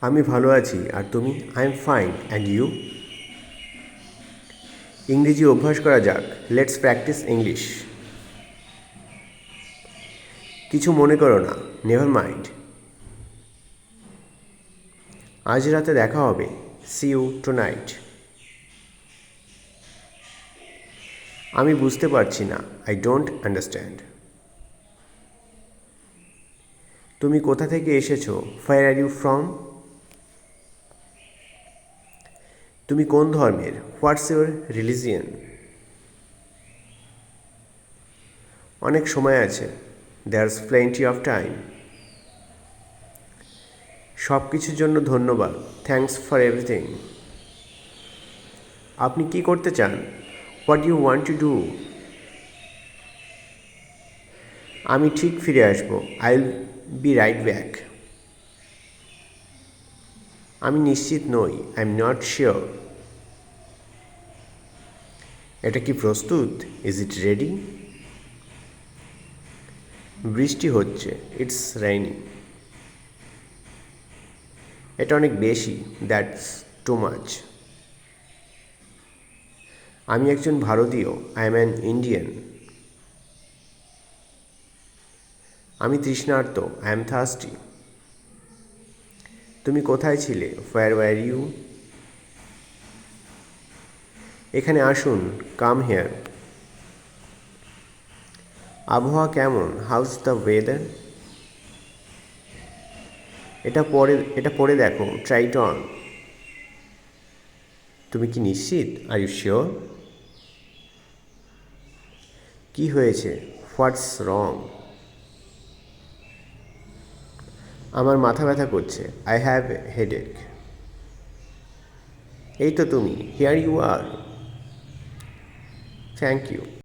আমি ভালো আছি, আর তুমি? I am fine, and you? ইংরেজি অভ্যাস করা যাক। Let's practise English. কিছু মনে করো না, নেভার মাইন্ড। আজ রাতে দেখা হবে। See you tonight. আমি বুঝতে পারছি না, আই ডোন্ট আন্ডারস্ট্যান্ড। তুমি কোথা থেকে এসেছো? Where are you from? তুমি কোন ধর্মের? What's your religion? অনেক সময় আছে। There's plenty of time. সব কিছুর জন্য ধন্যবাদ। Thanks for everything. আপনি কি করতে চান? What you want to do? আমি ঠিক ফিরে আসবো। I will be right back. আমি নিশ্চিত নই। I am not sure. এটা কি প্রস্তুত? Is it ready? বৃষ্টি হচ্ছে। It's raining. এটা অনেক বেশি। That's too much. আমি একজন ভারতীয়। I am an Indian. আমি তৃষ্ণার্ত। I am thirsty. তুমি কোথায় ছিলে? Where were you? এখানে আসুন। Come here. আবহাওয়া কেমন? How's the weather? এটা পরে দেখো। Try it on. তুমি কি নিশ্চিত? Are you sure? কি হয়েছে? What's wrong? আমার মাথা ব্যথা করছে। I have headache. এই তো তুমি। Here you are. Thank you.